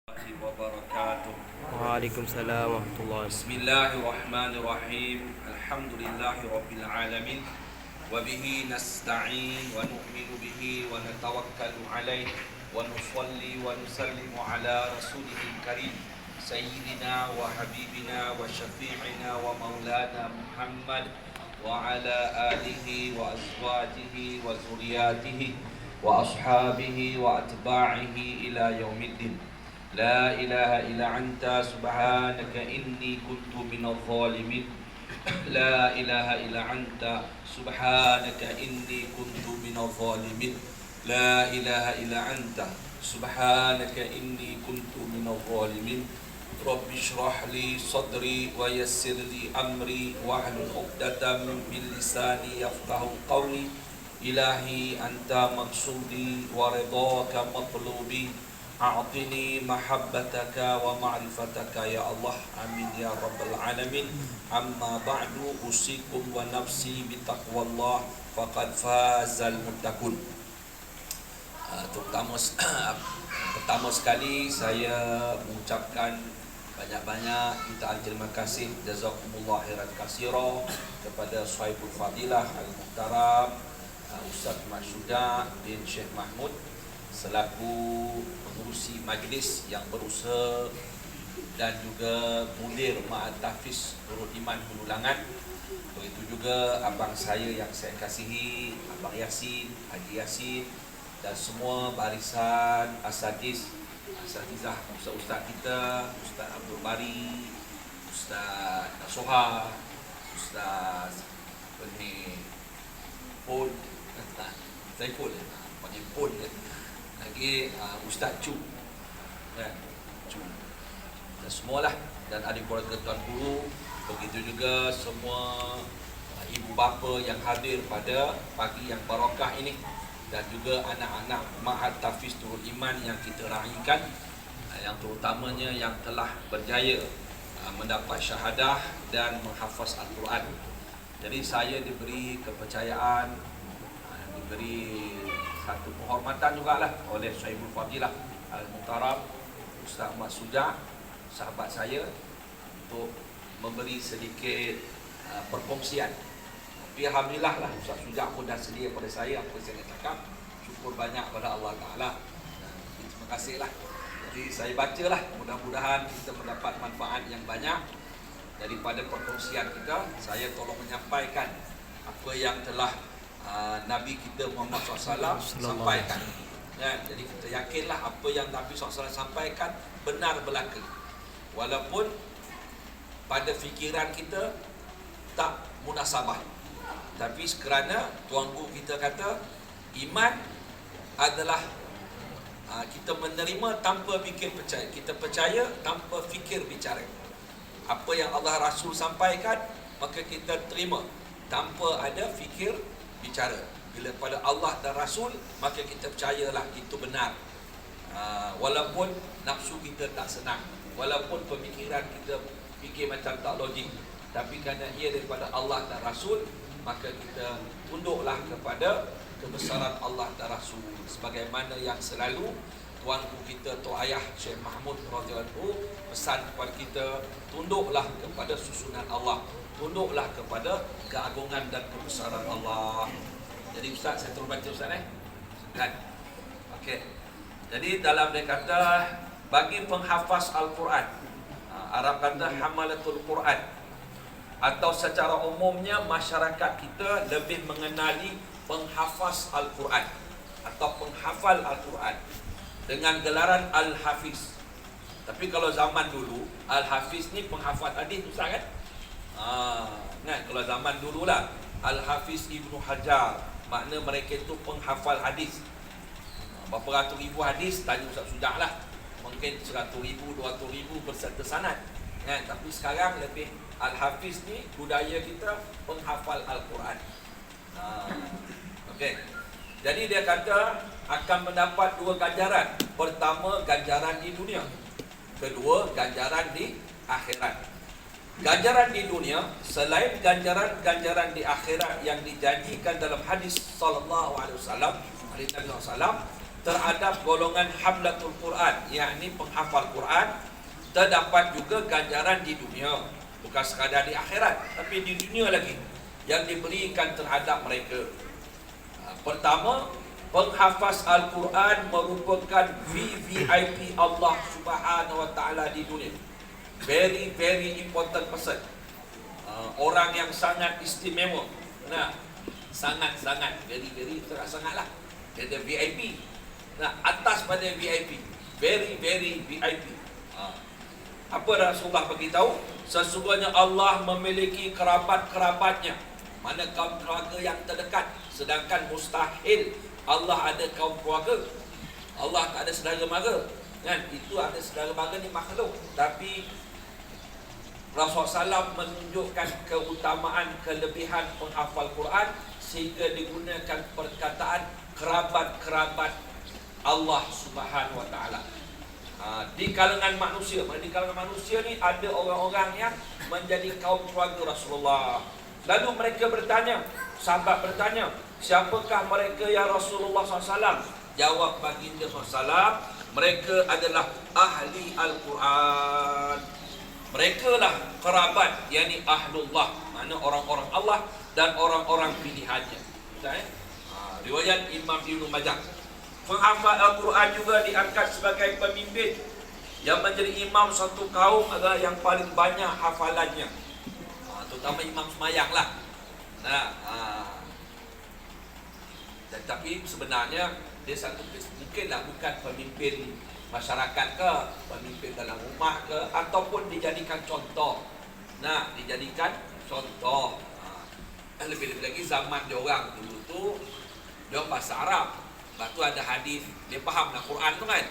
Wabarakatuh. Waalaikumsalam warahmatullahi wabarakatuh. Bismillahirrahmanirrahim. Alhamdulillahirabbil alamin. Wa bihi nasta'in wa nu'minu bihi wa natawakkalu alaih wa nusalli wa nusallimu ala rasulihil karim sayyidina wa habibina wa syafi'ina wa maulana Muhammad wa ala alihi wa azwajihi wa zuriyatihi wa ashabihi wa atba'ihi ila yaumiddin. لا إله إلا أنت سبحانك إني كنت من الظالمين لا إله إلا أنت سبحانك إني كنت من الظالمين لا إله إلا أنت سبحانك إني كنت من الظالمين رب اشرح لي صدري ويسر لي أمري واحلل عقدة من لساني يفقهوا قولي إلهي أنت مقصودي ورضاك مطلوبي A'tini mahabbataka wa ma'rifataka ya Allah. Amin ya rabbal alamin. Amma ba'du, usikum wa nafsi bitaqwallah faqad fazal muttaqun. Pertama sekali saya mengucapkan banyak-banyak jutaan terima kasih, jazakumullah khairan katsira, kepada Sahibul Fadilah Al-Muhtaram Ustaz Mashuda bin Syekh Mahmud selaku pengurusi majlis yang berusaha dan juga mudir Ma'at Tahfiz Nurul Iman Penulangan. Begitu juga abang saya yang saya kasihi, Abang Yasin, Haji Yasin, dan semua barisan asatizah, ustaz-ustaz kita, Ustaz Abdul Bari, Ustaz Soha, Ustaz Pun, Saiful, panggil Pun lagi, Ustaz Cu, kan? Cu dan semualah, dan adik keluarga tuan guru, begitu juga semua ibu bapa yang hadir pada pagi yang barakah ini, dan juga anak-anak Ma'had Tahfiz Nurul Iman yang kita raikan, yang terutamanya yang telah berjaya mendapat syahadah dan menghafaz Al-Quran. Jadi saya diberi kepercayaan, diberi satu penghormatan jugalah oleh Sahibul Fadilah Al-Muhtaram Ustaz Ahmad Suja, sahabat saya, untuk memberi sedikit perkongsian. Tapi alhamdulillah lah, Ustaz Suja pun dah sedia pada saya apa saya nak cakap. Syukur banyak pada Allah Ta'ala. Terima kasihlah. Jadi saya bacalah, mudah-mudahan kita mendapat manfaat yang banyak daripada perkongsian kita. Saya tolong menyampaikan apa yang telah Nabi kita Muhammad SAW sampaikan, ya, jadi kita yakinlah apa yang Nabi SAW sampaikan benar belaka, walaupun pada fikiran kita tak munasabah. Tapi kerana Tuan Guru kita kata iman adalah kita menerima tanpa fikir percaya, kita percaya tanpa fikir bicara. Apa yang Allah Rasul sampaikan maka kita terima tanpa ada fikir bicara. Bila pada Allah dan Rasul, maka kita percayalah itu benar. Walaupun nafsu kita tak senang, walaupun pemikiran kita fikir macam tak logik, tapi kerana ia daripada Allah dan Rasul, maka kita tunduklah kepada kebesaran Allah dan Rasul. Sebagaimana yang selalu tuanku kita, Tok Ayah Syekh Mahmud radhiyallahu anhu pesan kepada kita, tunduklah kepada susunan Allah, tunduklah kepada keagungan dan kebesaran Allah. Jadi Ustaz, saya terus baca Ustaz kan? Okey. Jadi dalam dia kata bagi penghafaz Al-Quran, Arab kata hamalatul Quran, atau secara umumnya masyarakat kita lebih mengenali penghafaz Al-Quran atau penghafal Al-Quran dengan gelaran Al-Hafiz. Tapi kalau zaman dulu, Al-Hafiz ni penghafal hadis Ustaz kan? Kan, kalau zaman dululah Al-Hafiz Ibnu Hajar, makna mereka itu penghafal hadis. Berapa ratus ribu hadis, tanya Ustaz Sudah lah, mungkin 100,000, 200,000 berserta sanad, kan? Tapi sekarang lebih Al-Hafiz ni budaya kita penghafal Al-Quran. Okey. Jadi dia kata akan mendapat dua ganjaran. Pertama, ganjaran di dunia. Kedua, ganjaran di akhirat. Ganjaran di dunia selain ganjaran di akhirat yang dijanjikan dalam hadis sallallahu alaihi wasallam, hadis Nabi sallallahu, terhadap golongan hamlatul Quran, yakni penghafal Quran, terdapat juga ganjaran di dunia, bukan sekadar di akhirat, tapi di dunia lagi yang diberikan terhadap mereka. Pertama, penghafaz Al-Quran merupakan VVIP Allah Subhanahu Wa Taala di dunia. Very very important person. Orang yang sangat istimewa. Nah, sangat-sangat very sangatlah. Dia ada VIP. Nah, atas pada VIP. Very very VIP. Apa Rasulullah beritahu? Sesungguhnya Allah memiliki kerabat-kerabatnya, mana kaum keluarga yang terdekat. Sedangkan mustahil Allah ada kaum keluarga. Allah tak ada saudara mara. Kan? Itu ada saudara mara ni makhluk. Tapi Rasulullah SAW menunjukkan keutamaan, kelebihan penghafal Quran sehingga digunakan perkataan kerabat-kerabat Allah Subhanahu Wa Taala. Di kalangan manusia, ni ada orang-orang yang menjadi kaum keluarga Rasulullah. Lalu mereka bertanya, sahabat bertanya, siapakah mereka ya Rasulullah SAW? Jawab baginda SAW, mereka adalah ahli Al-Quran. Mereka lah kerabat, yakni ahlullah, mana orang-orang Allah dan orang-orang pilihannya. Riwayat Imam Ibnu Majah. Penghafal Al-Quran juga diangkat sebagai pemimpin. Yang menjadi imam satu kaum adalah yang paling banyak hafalannya, terutama imam semayang lah. Tapi sebenarnya dia satu, mungkinlah bukan pemimpin masyarakat ke, pemimpin dalam rumah ke, ataupun dijadikan contoh. Dijadikan contoh. Lebih-lebih lagi zaman dia orang dulu tu, dia bahasa Arab. Lepas tu ada hadis, dia fahamlah Quran tu kan.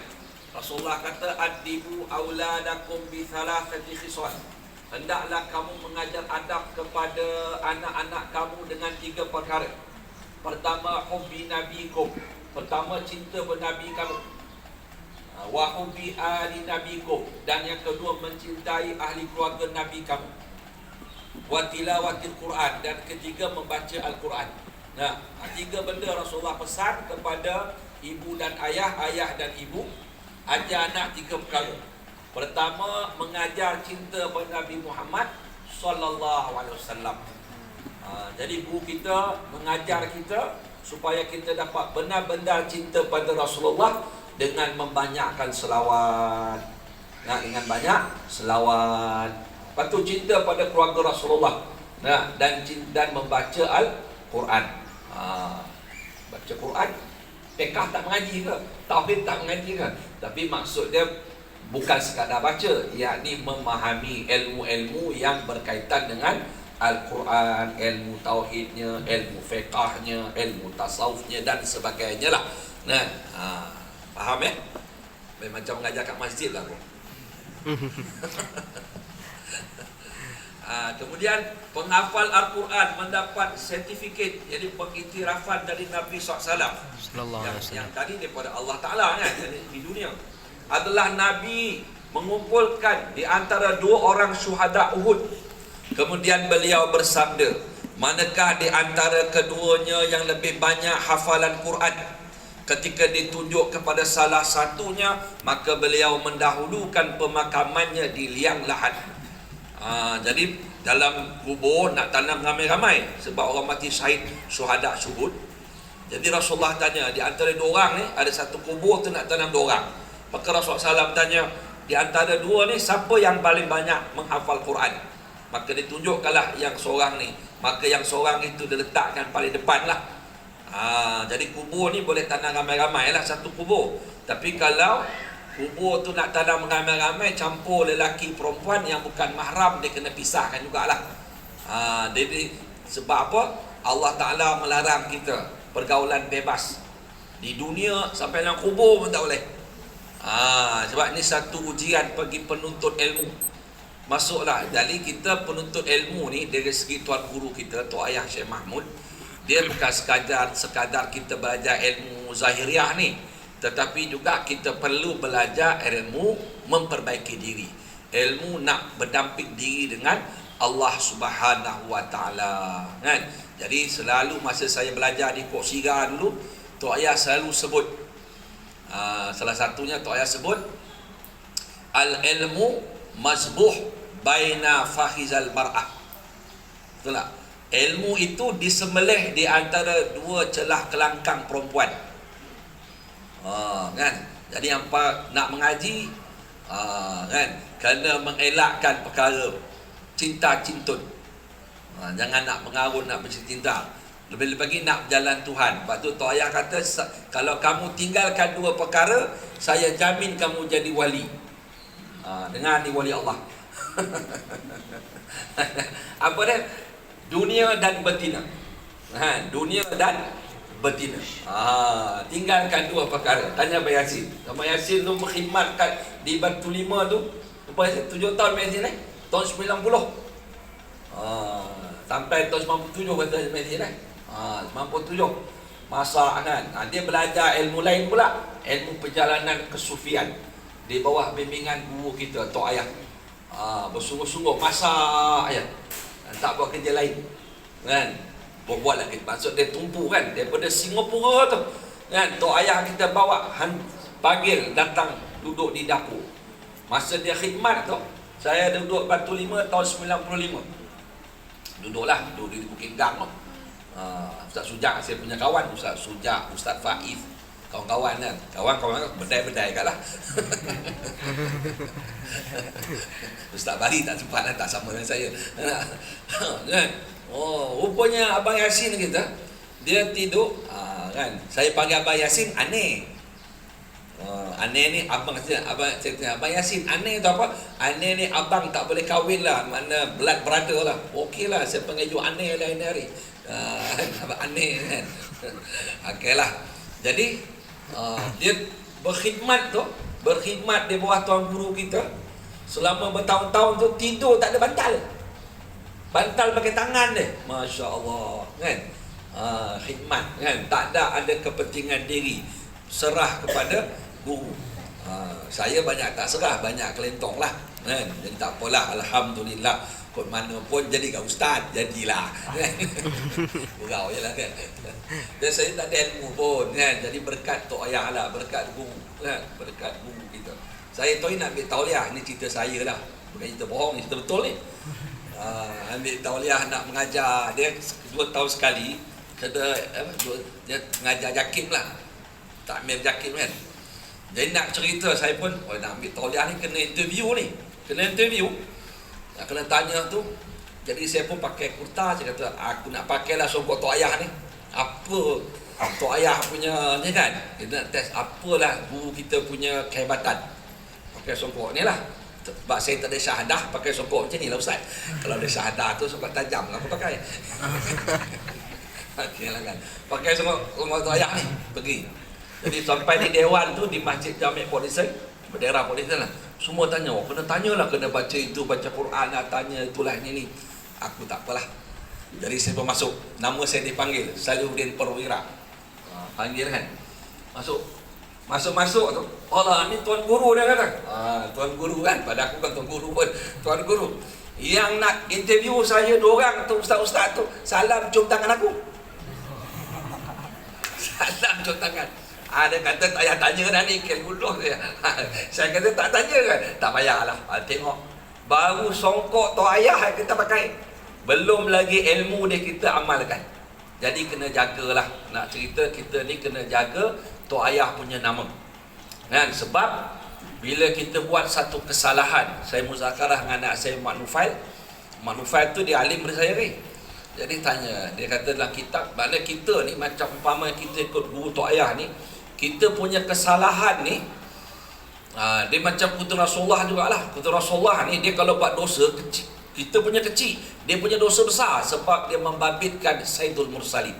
Rasulullah kata, adibu auladakum bi thalathati khisal. Hendaklah kamu mengajar adab kepada anak-anak kamu dengan 3 perkara. Pertama, hubbi nabikum. Pertama, cinta bernabi kamu. Wa hubbi ahli nabikum. Dan yang kedua, mencintai ahli keluarga nabi kamu. Wa tilawatil Quran. Dan ketiga, membaca Al-Quran. 3 benda Rasulullah pesan kepada ibu dan ayah, ayah dan ibu. Ajar anak 3 perkara. Pertama, mengajar cinta kepada Nabi Muhammad sallallahu alaihi wasallam. Jadi guru kita mengajar kita supaya kita dapat benar-benar cinta pada Rasulullah dengan membanyakkan selawat. Dengan banyak selawat. Lepas tu cinta pada keluarga Rasulullah. Dan membaca Al-Quran. Baca Quran. Fiqh tak mengaji ke? Tauhid tak mengaji ke? Tapi maksud dia bukan sekadar baca, yakni memahami ilmu-ilmu yang berkaitan dengan Al-Quran, ilmu tauhidnya, ilmu fiqahnya, ilmu tasawufnya dan sebagainya lah. Faham ya? Macam mengajar kat masjid lah aku. Kemudian penghafal Al-Quran mendapat sertifikat, jadi pengiktirafan dari Nabi SAW yang tadi daripada Allah Ta'ala kan, di dunia adalah Nabi mengumpulkan di antara 2 orang syuhada Uhud. Kemudian beliau bersabda, manakah di antara keduanya yang lebih banyak hafalan Quran? Ketika ditunjuk kepada salah satunya, maka beliau mendahulukan pemakamannya di liang lahat. Jadi dalam kubur nak tanam ramai-ramai sebab orang mati syahid, syuhada syuhud. Jadi Rasulullah tanya, di antara 2 orang ni ada satu kubur tu nak tanam 2 orang. Maka Rasulullah SAW tanya, di antara 2 ni siapa yang paling banyak menghafal Quran? Maka ditunjukkanlah yang seorang ni. Maka yang seorang itu diletakkan paling depan lah. Jadi kubur ni boleh tanam ramai-ramai lah satu kubur. Tapi kalau kubur tu nak tanam ramai-ramai, campur lelaki perempuan yang bukan mahram, dia kena pisahkan jugalah. Jadi sebab apa? Allah Ta'ala melarang kita pergaulan bebas. Di dunia sampai dalam kubur pun tak boleh. Sebab ni satu ujian bagi penuntut ilmu. Masuklah, jadi kita penuntut ilmu ni dari segi tuan guru kita, Tok Ayah Syekh Mahmud, dia bukan sekadar kita belajar ilmu zahiriah ni, tetapi juga kita perlu belajar ilmu memperbaiki diri, ilmu nak berdamping diri dengan Allah Subhanahu Wa Taala kan. Jadi selalu masa saya belajar di Kok Sira dulu, Tok Ayah selalu sebut Salah satunya Tok Ayah sebut al-ilmu mazbuh baina fakhizal mar'ah. Betul tak? Ilmu itu disembelih di antara dua celah kelangkang perempuan. Kan? Jadi hampa nak mengaji, kan, kena mengelakkan perkara cinta cintun. Jangan nak mengarun, nak bercinta. Lebih-lebih lagi nak berjalan Tuhan. Sebab tu Tok Ayah kata, kalau kamu tinggalkan dua perkara, saya jamin kamu jadi wali. Dengar ni wali Allah. Apa dia? Dunia dan betina. Dunia dan betina. Tinggalkan dua perkara. Tanya Abang Yasin. Abang Yasin tu berkhidmatkan di Batu Lima tu. Lepas 7 tahun Abang Yasin tahun 90. Sampai tahun 97 kata Abang Yasin 97. Masa kan. Dia belajar ilmu lain pula. Ilmu perjalanan kesufian. Di bawah bimbingan guru kita, Tok Ayah. Bersungguh-sungguh masa ayah. Tak buat kerja lain. Kan? Buat lagi. Maksud dia tumpu kan. Daripada Singapura tu. Kan? Tok Ayah kita bawa panggil datang duduk di dapur. Masa dia khidmat tu, saya duduk Batu Lima tahun 95. Duduk di Bukit Gang tu. Ustaz Sujak, saya punya kawan. Ustaz Sujak, Ustaz Faiz, kawan-kawan kan. Kawan-kawan berdai-berdai kat lah. Ustaz Bari tak sempat tak sama dengan saya. Kan? Rupanya Abang Yasin kita, dia tidur, kan. Saya panggil Abang Yasin aneh. Aneh ni abang kata, Abang Yasin aneh tu apa? Aneh ni abang tak boleh kahwin lah, mana blood brother lah. Okey lah, saya panggil you aneh lah ini hari. Abang aneh kan. Okey lah. Jadi dia berkhidmat di bawah tuan guru kita selama bertahun-tahun tu, tidur tak ada bantal. Bantal pakai tangan dia. Masya Allah kan. Khidmat kan, tak ada kepentingan diri, serah kepada guru. Saya banyak tak serah, banyak kelentong lah kan. Jadi tak apalah, alhamdulillah, kot mana pun jadi kat ustaz, jadilah kan. Gurau je lah kan. Dan saya tak ada ilmu pun kan. Jadi berkat Tok Ayah lah, berkat guru kan, berkat guru kita. Saya tahu nak ambil tauliah, ni cerita saya lah, bukan cerita bohong, ni cerita betul ni. Ambil tauliah nak mengajar, dia 2 tahun sekali. Dia mengajar jakim lah, takmir jakim kan. Jadi nak cerita, saya pun nak ambil tauliah ni, kena interview. Nak kena tanya tu. Jadi saya pun pakai kurta. Saya kata aku nak pakailah songkok Tok Ayah ni. Apa Tok Ayah punya ni kan, kita nak test apalah guru kita punya kehebatan. Pakai songkok ni lah. Sebab saya tak ada syahadah, pakai songkok macam ni lah Ustaz. Kalau ada syahadah tu songkok tajam lah aku pakai. Okey lah kan. Pakai songkok Tok Ayah ni, pergi. Jadi sampai di dewan tu, di Masjid Jami' Port Dickson, daerah Port Dickson lah. Semua tanya, kena tanyalah, kena baca itu, baca Quran lah, tanya itulah ni. Aku tak apalah. Jadi saya pun masuk. Nama saya dipanggil Salihuddin Perwira. Panggil kan. Masuk tu. Allah, ni tuan guru dia kata. Tuan guru kan. Pada aku kan tuan guru pun. Tuan guru. Yang nak interview saya 2 orang tu, ustaz-ustaz tu, salam cium tangan aku. Salam cium tangan. Dia kata tak payah tanya dah ni, keluluh dia. Saya kata tak tanya kan. Tak payahlah. Tengok. Baru songkok Tok Ayah kita pakai. Belum lagi ilmu dia kita amalkan. Jadi kena jagalah. Nak cerita kita ni kena jaga Tok Ayah punya nama. Kan? Sebab bila kita buat satu kesalahan, saya muzakarah dengan anak saya Mak Nufail. Mak Nufail tu dia alim daripada saya ni. Jadi tanya, dia kata dalam kitab, mana kita ni macam umpama kita ikut guru Tok Ayah ni, kita punya kesalahan ni, dia macam putera Rasulullah jugalah. Putera Rasulullah ni, dia kalau buat dosa kecil, kita punya kecil, dia punya dosa besar sebab dia membabitkan Sayyidul Mursalin.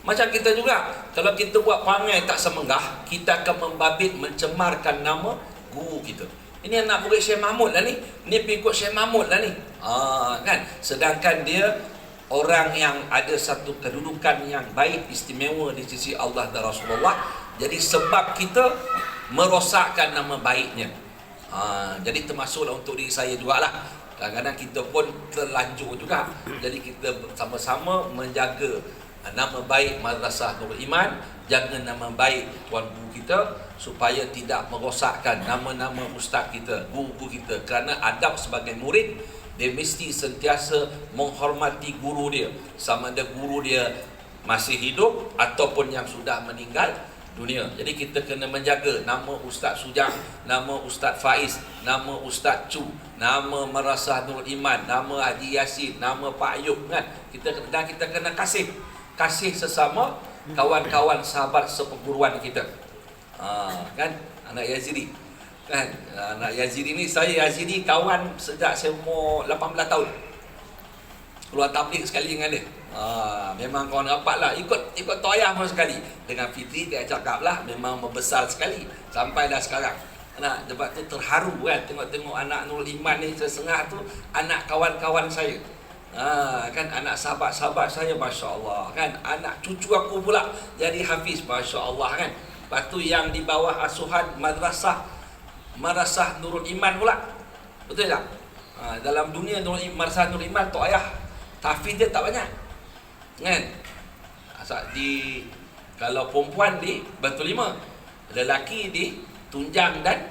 Macam kita juga, kalau kita buat perangai tak semenggah, kita akan membabit, mencemarkan nama guru kita. Ini anak murid Syekh Mahmud lah ni, pengikut Syekh Mahmud lah ni. Kan? Sedangkan dia orang yang ada satu kedudukan yang baik, istimewa di sisi Allah dan Rasulullah. Jadi sebab kita merosakkan nama baiknya. Jadi termasuklah untuk diri saya jugalah. Kadang-kadang kita pun terlanjur juga. Jadi kita sama-sama menjaga nama baik Madrasah Nurul Iman, jaga nama baik tuan guru kita supaya tidak merosakkan nama-nama ustaz kita, guru-guru kita. Kerana adab sebagai murid, dia mesti sentiasa menghormati guru dia, sama ada guru dia masih hidup ataupun yang sudah meninggal dunia. Jadi kita kena menjaga nama Ustaz Sujah, nama Ustaz Faiz, nama Ustaz Chu, nama Madrasah Nurul Iman, nama Haji Yasin, nama Pak Ayub, kan? Kita kena kasih sesama kawan-kawan sahabat seperguruan kita. Kan anak Yazidi, kan anak Yazidi ni, saya Yazidi kawan sejak saya umur 18 tahun. Keluar tabligh sekali dengan dia. Memang kawan rapat lah, ikut toyah pun sekali. Dengan Fitri dia cakap lah, memang membesar sekali sampai dah sekarang. Sebab tu terharu kan tengok anak Nurul Iman ni, sesengah tu anak kawan-kawan saya. Kan anak sahabat-sahabat saya, Masya Allah, kan anak cucu aku pula jadi hafiz, Masya Allah, kan. Lepas tu yang di bawah asuhan Madrasah Nurul Iman pula, betul tak? Dalam dunia Madrasah Nurul Iman, tok ayah tahfiz dia tak banyak, kan. Kalau perempuan di Batu Lima, lelaki di Tunjang dan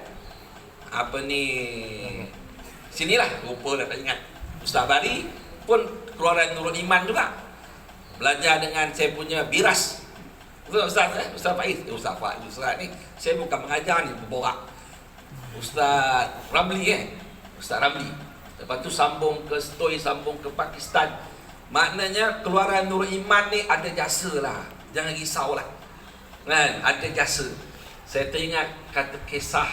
sinilah, lupa dah, tak ingat. Ustaz Bari pun keluaran Nurul Iman juga, belajar dengan saya punya Biras. Ustaz Faiz, Ustaz ni saya bukan mengajar ni, berborak. Ustaz Ramli, Ustaz Ramli. Lepas tu sambung ke Stoi, sambung ke Pakistan. Maknanya keluaran Nurul Iman ni ada jasa lah, jangan risau lah, kan, ada jasa. Saya teringat kata kisah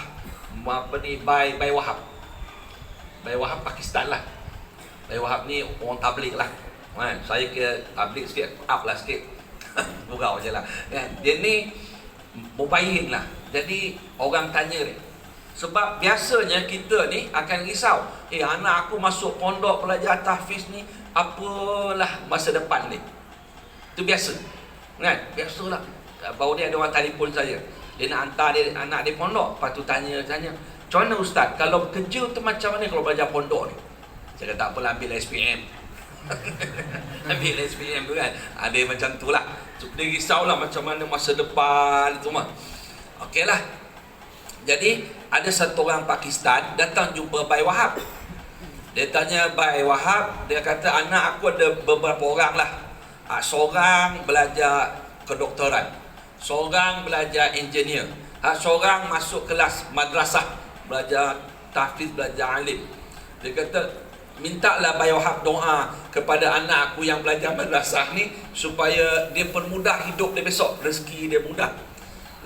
Bai Wahab. Bai Wahab Pakistan lah. Bai Wahab ni orang tabligh lah, kan. Saya kira tabligh sikit, up lah sikit. Gurau je lah, kan. Dia ni mubayyin lah. Jadi orang tanya dia, sebab biasanya kita ni akan risau, anak aku masuk pondok belajar tahfiz ni, apalah masa depan ni. Itu biasa, kan. Biasalah. Baru dia ada orang telefon saya, dia nak hantar dia anak dia pondok. Lepas tu tanya, macam mana Ustaz, kalau kerja tu macam mana kalau belajar pondok ni? Saya kata, tak apalah, ambil SPM. Ambil SPM tu, kan. Ada macam tu lah. So, dia risaulah macam mana masa depan tu mah. Okey lah. Jadi ada satu orang Pakistan datang jumpa Bai Wahab. Dia tanya Bai Wahab, dia kata, anak aku ada beberapa orang lah. Seorang belajar kedoktoran, seorang belajar engineer, seorang masuk kelas madrasah, belajar tahfiz, belajar alim. Dia kata, mintalah Bai Wahab doa kepada anak aku yang belajar madrasah ni, supaya dia permudah hidup dia besok, rezeki dia mudah.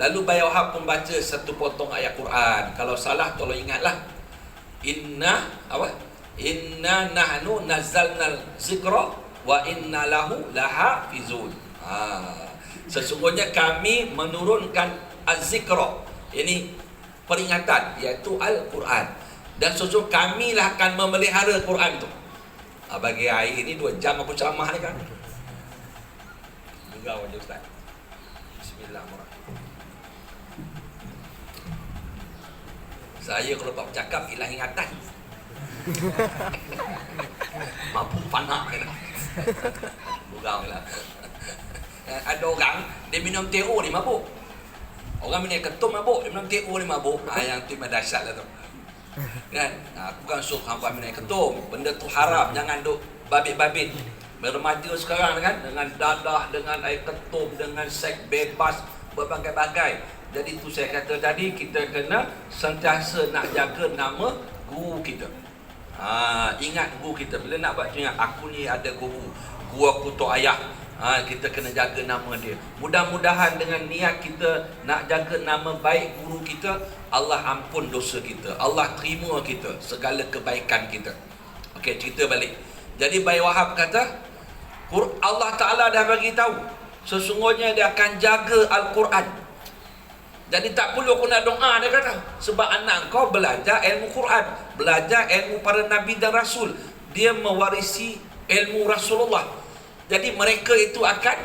Lalu Bai Wahab pun baca satu potong ayat Quran. Kalau salah tolong ingatlah. Inna nahnu nazzalnal zikra wa inna lahu lahafizun. Sesungguhnya kami menurunkan az-zikra, ini peringatan, iaitu Al-Quran, dan sesungguhnya kamilah akan memelihara Quran tu. Bagi air ni 2 jam aku ceramah ni, kan. Gurau je Ustaz. Bismillahirrahmanirrahim. Saya kalau tak bercakap hilang ingatan. Mabuk panak kan. Gurau lah. Ada orang dia minum TO ni mabuk. Orang minum ketum mabuk, dia minum TO ni mabuk. Yang tu memang dahsyat lah tu, kan. Aku kan suruh hamba minum ketum. Benda tu haram, jangan duk babit-babit. Remaja sekarang kan, dengan dadah, dengan air ketum, dengan seks bebas, berbagai-bagai. Jadi tu saya kata tadi, kita kena sentiasa nak jaga nama guru kita. Ingat guru kita. Bila nak buat ingat, aku ni ada guru aku tok ayah. Kita kena jaga nama dia. Mudah-mudahan dengan niat kita nak jaga nama baik guru kita, Allah ampun dosa kita, Allah terima kita segala kebaikan kita. Okey, cerita balik. Jadi Bai Wahab kata, Allah Ta'ala dah bagi tahu, sesungguhnya dia akan jaga Al-Quran. Jadi tak perlu aku nak doa, dia kata, sebab anak kau belajar ilmu Quran, belajar ilmu para Nabi dan Rasul. Dia mewarisi ilmu Rasulullah. Jadi mereka itu akan,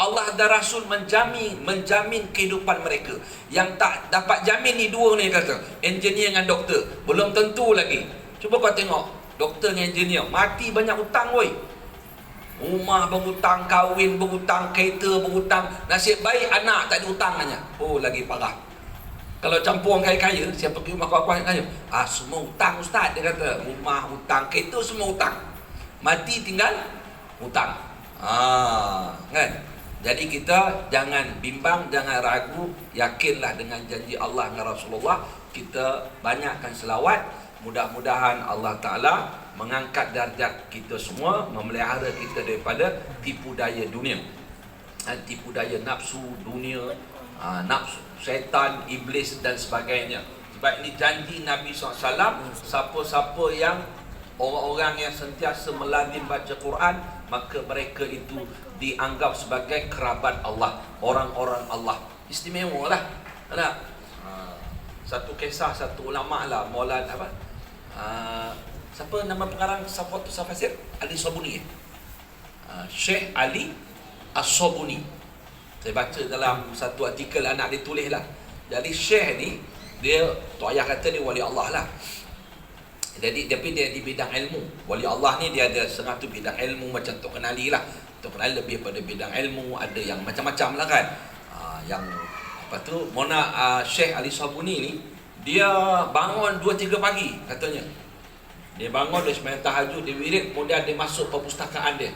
Allah dan Rasul menjamin kehidupan mereka. Yang tak dapat jamin ni dua ni, kata, engineer dengan doktor. Belum tentu lagi. Cuba kau tengok, doktor dengan engineer mati banyak hutang woi. Rumah berhutang, kahwin berhutang, kereta berhutang, nasib baik anak tak ada hutang hanya. Oh, lagi parah. Kalau campur orang kaya-kaya, siapa pergi rumah kawan-kawan kaya, semua hutang ustaz, dia kata. Rumah hutang, kereta semua hutang. Mati tinggal hutang. Kan? Jadi kita jangan bimbang, jangan ragu, yakinlah dengan janji Allah dan Rasulullah. Kita banyakkan selawat. Mudah-mudahan Allah Ta'ala mengangkat darjat kita semua, memelihara kita daripada tipu daya dunia, tipu daya nafsu dunia, nafsu syaitan, iblis dan sebagainya. Sebab ini janji Nabi SAW, siapa-siapa yang orang-orang yang sentiasa melazim baca Quran, maka mereka itu dianggap sebagai kerabat Allah, orang-orang Allah. Istimewa lah. Satu kisah satu ulama lah, Maulana apa? Siapa nama pengarang Safatul Safasir? Ali Sabuni. Syekh Ali As-Sabuni. Saya baca dalam satu artikel anak dia tulis lah. Jadi Syekh ni, dia, Tok Ayah kata dia wali Allah lah. Jadi tapi dia di bidang ilmu. Wali Allah ni dia ada seratus bidang ilmu, macam Tok Kenali lah. Tok Kenali lebih pada bidang ilmu, ada yang macam-macam lah kan. Yang apa tu, Syekh Ali Sabuni ni, dia bangun 2-3 pagi katanya. Dia bangun, dia sembahyang tahajud, dia wirid, kemudian dia masuk perpustakaan dia,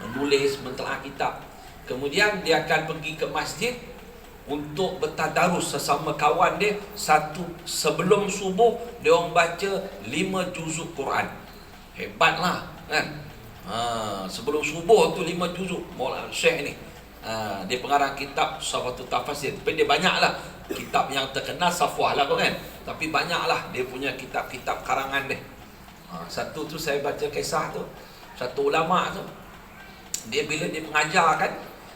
menulis, mentelaah kitab. Kemudian dia akan pergi ke masjid untuk bertadarus sesama kawan dia. Sebelum subuh dia orang baca 5 juzuk Quran. Hebatlah kan. Sebelum subuh tu 5 juzuk. Maulana Syekh ni, dia pengarang kitab Safatul Tafasir. Tapi dia banyaklah kitab yang terkenal, Safwah lah kan. Tapi banyaklah dia punya kitab-kitab karangan dia. Satu tu saya baca kisah tu, satu ulama tu, dia bila dia mengajar kan,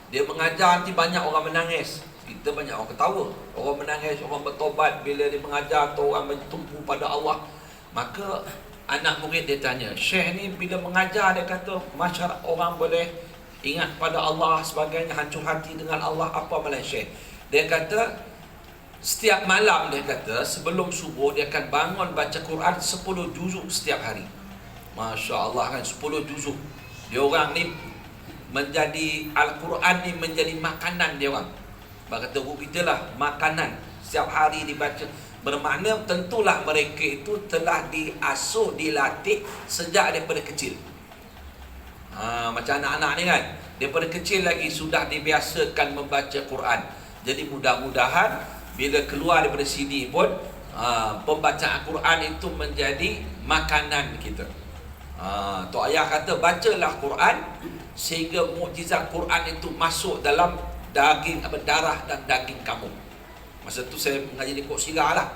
dia mengajar nanti banyak orang menangis. Kita banyak orang ketawa, orang menangis, orang bertobat bila dia mengajar tu, orang bertumpu pada Allah. Maka anak murid dia tanya, Syekh ni bila mengajar dia kata masyarakat orang boleh ingat pada Allah sebagainya, hancur hati dengan Allah, apa boleh Syekh? Dia kata setiap malam, dia kata sebelum subuh dia akan bangun baca Quran 10 juzuk setiap hari. Masya Allah kan, 10 juzuk. Dia orang ni menjadi Al-Quran ni menjadi makanan dia orang. Kata guru kita lah, makanan setiap hari dibaca. Bermakna tentulah mereka itu telah diasuh, dilatih sejak daripada kecil. Macam anak-anak ni kan, daripada kecil lagi sudah dibiasakan membaca Quran. Jadi mudah-mudahan bila keluar daripada sini pun pembacaan Quran itu menjadi makanan kita. Tok Ayah kata bacalah Quran sehingga mukjizat Quran itu masuk dalam daging, darah dan daging kamu. Masa tu saya mengaji di Kok Sirah lah.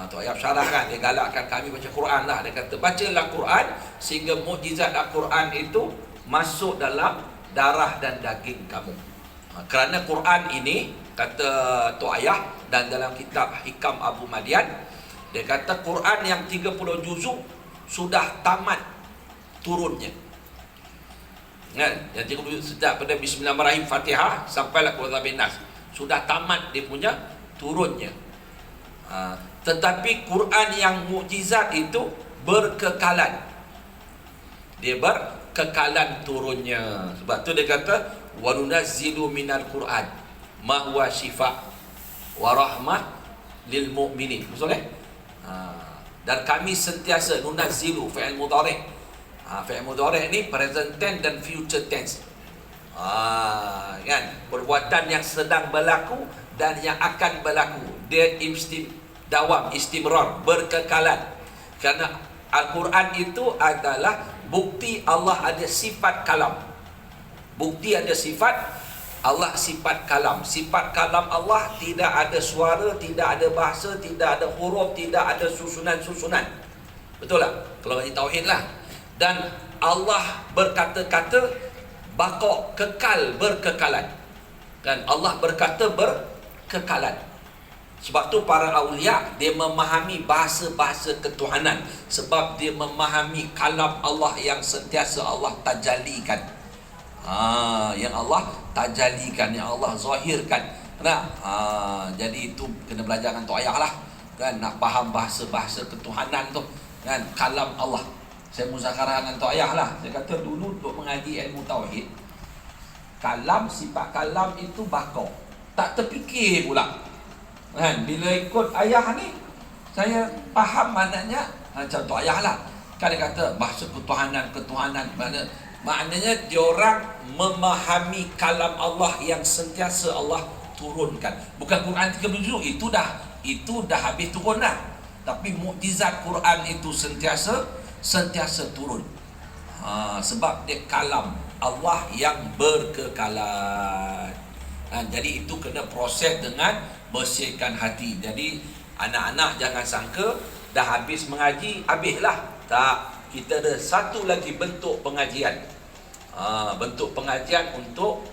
Tok Ayah syarahkan, dia galakkan kami baca Quran lah. Dia kata bacalah Quran sehingga mukjizat Al-Quran itu masuk dalam darah dan daging kamu. Kerana Quran ini, kata Tok Ayah, dan dalam kitab Hikam Abu Madian, dia kata Quran yang 30 juzuk sudah tamat turunnya. Kan? Yang 30 juzuk sejak pada Bismillahirrahmanirrahim Fatihah sampailah Qul Huwallahu Nas, sudah tamat dia punya turunnya. Tetapi Quran yang mukjizat itu berkekalan. Dia berkekalan turunnya. Sebab tu dia kata wa nunazzilu minal Quran ma huwa syifa wa rahmah lil mu'minin. Betul dan kami sentiasa nunazzilu fi'il mudhari'. Fi'il mudhari' ni present tense dan future tense. Kan, perbuatan yang sedang berlaku dan yang akan berlaku. Dia dawam, istimrar, berkekalan. Kerana Al-Quran itu adalah bukti Allah ada sifat kalam. Bukti ada sifat Allah, sifat kalam. Sifat kalam Allah tidak ada suara, tidak ada bahasa, tidak ada huruf, tidak ada susunan-susunan. Betul tak? Kalau ngaji tauhid lah. Dan Allah berkata-kata baqa', kekal, berkekalan. Dan Allah berkata berkekalan. Sebab tu para awliya dia memahami bahasa-bahasa ketuhanan, sebab dia memahami kalam Allah yang sentiasa Allah tajallikan. Yang Allah tajallikan, yang Allah zahirkan. Jadi itu kena belajar dengan Tok Ayah lah kan, nak faham bahasa-bahasa ketuhanan tu kan, kalam Allah. Saya muzakarah dengan Tok Ayah lah. Saya kata dulu untuk mengaji ilmu tauhid, kalam, sifat kalam itu bakar. Tak terfikir pula. Kan? Bila ikut ayah ni, saya faham maknanya macam Tok Ayah lah. Kan dia kata bahasa ketuhanan, maknanya diorang memahami kalam Allah yang sentiasa Allah turunkan. Bukan Quran 30 juz, itu dah habis turun dah. Tapi mukjizat Quran itu sentiasa turun. Sebab dia kalam Allah yang berkekalan. Jadi itu kena proses dengan bersihkan hati. Jadi anak-anak jangan sangka dah habis mengaji, habislah. Tak, kita ada satu lagi bentuk pengajian. Bentuk pengajian untuk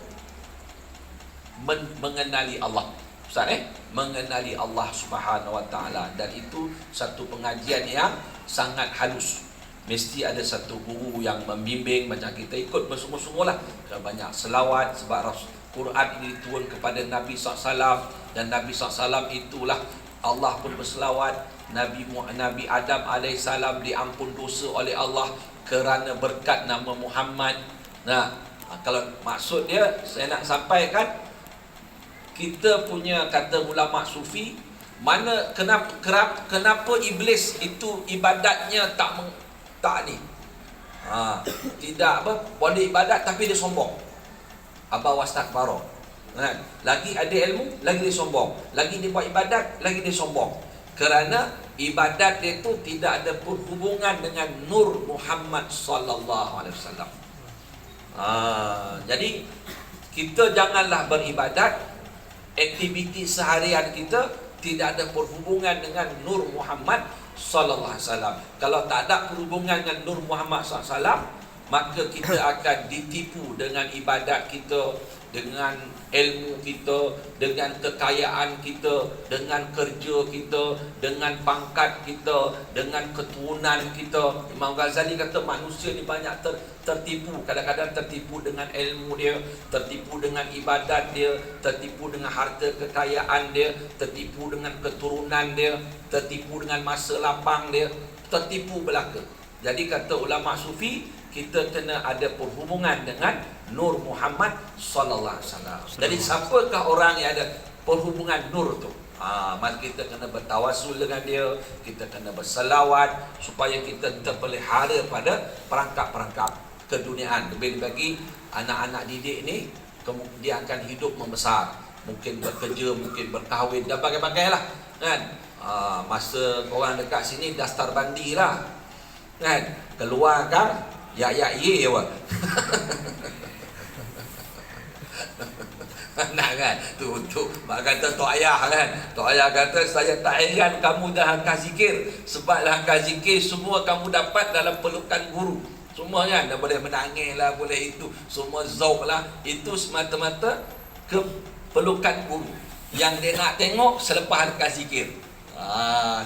mengenali Allah. Ustaz mengenali Allah Subhanahu Wa Taala, dan itu satu pengajian yang sangat halus. Mesti ada satu guru yang membimbing, macam kita ikut bersungguh-sungguh lah. Banyak selawat, sebab Quran ini turun kepada Nabi SAW, dan Nabi SAW itulah Allah pun berselawat. Nabi Adam AS diampun dosa oleh Allah kerana berkat nama Muhammad. Kalau maksud dia, saya nak sampaikan, kita punya kata ulama sufi, kenapa iblis itu ibadatnya tak ni. Tidak boleh ibadat tapi dia sombong. Aba wastakbara. Lagi ada ilmu, lagi dia sombong. Lagi dia buat ibadat, lagi dia sombong. Kerana ibadat dia itu tidak ada hubungan dengan nur Muhammad sallallahu alaihi wasallam. Jadi kita janganlah beribadat, aktiviti seharian kita tidak ada berhubungan dengan nur Muhammad sallallahu alaihi wasallam. Kalau tak ada berhubungan dengan nur Muhammad sallallahu alaihi wasallam, maka kita akan ditipu dengan ibadat kita, dengan ilmu kita, dengan kekayaan kita, dengan kerja kita, dengan pangkat kita, dengan keturunan kita. Imam Ghazali kata manusia ni banyak tertipu. Kadang-kadang tertipu dengan ilmu dia, tertipu dengan ibadat dia, tertipu dengan harta kekayaan dia, tertipu dengan keturunan dia, tertipu dengan masa lapang dia, tertipu belaka. Jadi kata ulama sufi, kita kena ada perhubungan dengan Nur Muhammad sallallahu alaihi wasallam. Jadi siapakah orang yang ada perhubungan nur tu? Mari kita kena bertawasul dengan dia, kita kena berselawat supaya kita terpelihara pada perangkap-perangkap keduniaan. Lebih bagi anak-anak didik ni, dia akan hidup membesar, mungkin bekerja, mungkin berkahwin dan bagai-bagai lah, kan? Masa korang dekat sini daftar bandi lah, kan? Keluar kan ya ye awak. Nak kan? Tu mak kata Tok Ayah kan. Tok Ayah kata saya tak heran kamu dah angkat zikir, sebab dah angkat zikir semua kamu dapat dalam pelukan guru. Semua kan, dah boleh menangis lah, boleh itu, semua zauk lah. Itu semata-mata ke pelukan guru yang dia nak tengok selepas angkat zikir.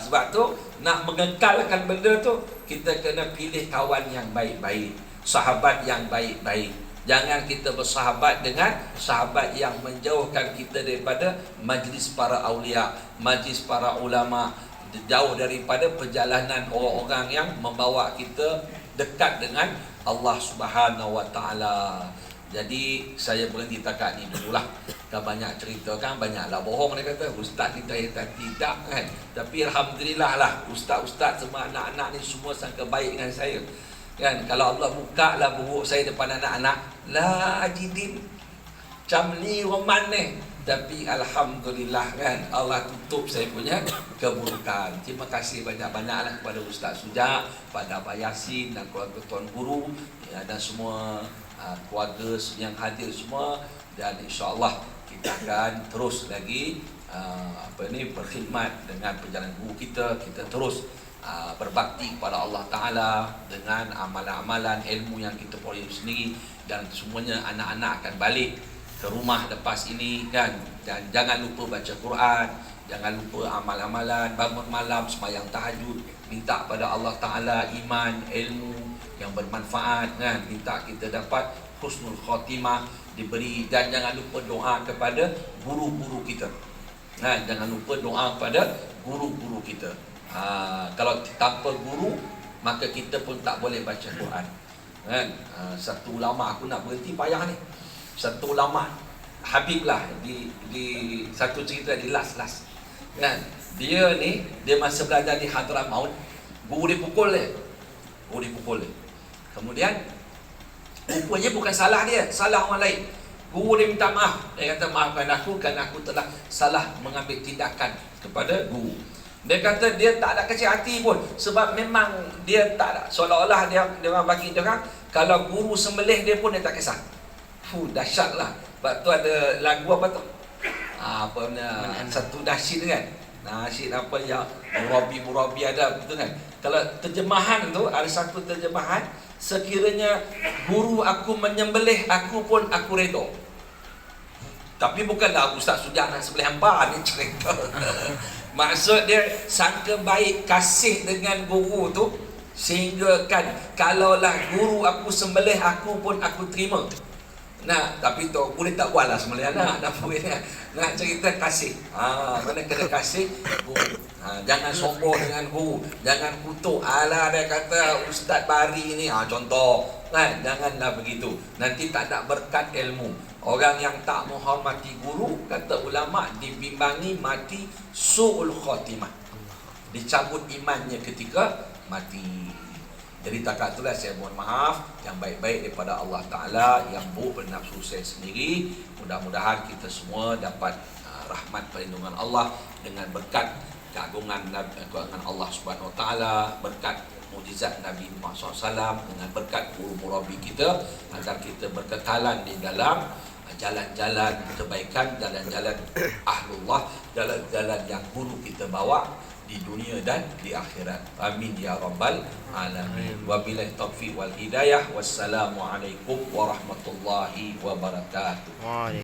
Sebab tu nak mengekalkan benda tu, kita kena pilih kawan yang baik-baik, sahabat yang baik-baik. Jangan kita bersahabat dengan sahabat yang menjauhkan kita daripada majlis para awliya, majlis para ulama, jauh daripada perjalanan orang-orang yang membawa kita dekat dengan Allah Subhanahu Wa Taala. Jadi saya berhenti takat ni dululah. Dah banyak cerita kan, banyaklah bohong dia kata. Ustaz ni tidak kan. Tapi alhamdulillah lah, ustaz-ustaz semua anak-anak ni semua sangka baik dengan saya. Kan, kalau Allah buka lah buruk saya depan anak-anak, la ajidin macam ni roman ni. Tapi alhamdulillah kan, Allah tutup saya punya keburukan. Terima kasih banyak-banyaklah kepada Ustaz Sujak, pada Abah Yasin dan keluarga Tuan Guru, ya, dan semua keluarga yang hadir semua. Dan insya-Allah kita akan terus lagi berkhidmat dengan perjalanan guru kita. Kita terus berbakti kepada Allah Ta'ala dengan amalan-amalan ilmu yang kita peroleh sendiri. Dan semuanya anak-anak akan balik ke rumah lepas ini kan. Dan jangan lupa baca Quran, jangan lupa amal-amalan, bangun malam, sembahyang tahajud, minta pada Allah Ta'ala iman, ilmu yang bermanfaat kan. Minta kita dapat husnul khatimah diberi. Dan jangan lupa doa kepada guru-guru kita kan. Jangan lupa doa kepada guru-guru kita. Kalau tanpa guru, maka kita pun tak boleh baca Quran. Kan? Satu ulama, aku nak berhenti payah ni. Satu ulama Habib lah di satu cerita di last. Kan? Dia masa belajar di Hadramaut, guru dia pukul dia. Kemudian rupanya bukan salah dia, salah orang lain. Guru dia minta maaf. Dia kata, maafkan aku kerana aku telah salah mengambil tindakan kepada guru. Dia kata dia tak ada kecil hati pun, sebab memang dia tak ada, seolah-olah dia bagi dia orang, kalau guru sembelih dia pun dia tak kisah. Dahsyat lah. Sebab tu ada lagu apa tu? Apa namanya? Satu nasyid kan? Nasyid apa yang murabi ada betul kan? Kalau terjemahan tu, ada satu terjemahan, sekiranya guru aku menyembelih, aku pun aku redha. Tapi bukanlah ustaz sudah nak sembelih hamba ni cerita. Maksud dia sangka baik, kasih dengan guru tu, sehingga kan kalaulah guru aku sembelih, aku pun aku terima. Nah, tapi tu boleh tak buatlah sembelih anak, nak boleh nak cerita kasih. Mana kena kasih guru. Jangan sombong dengan guru, jangan kutuk. Alah, dia kata Ustaz Bari ni, contoh kan, janganlah begitu. Nanti tak ada berkat ilmu. Orang yang tak menghormati guru, kata ulama, dibimbangi mati su'ul khatimah, dicabut imannya ketika mati. Jadi takat itulah saya mohon maaf yang baik-baik daripada Allah Ta'ala, yang buruk pada nafsu saya sendiri. Mudah-mudahan kita semua dapat rahmat perlindungan Allah dengan berkat keagungan Allah Subhanahu Wa Ta'ala, berkat mujizat Nabi Muhammad SAW, dengan berkat guru murabi kita, agar kita berkekalan di dalam jalan-jalan kebaikan, jalan-jalan ahlullah, jalan-jalan yang guru kita bawa di dunia dan di akhirat. Amin ya rabbal alamin. Wabillahi taufiq wal hidayah. Wassalamualaikum warahmatullahi wabarakatuh.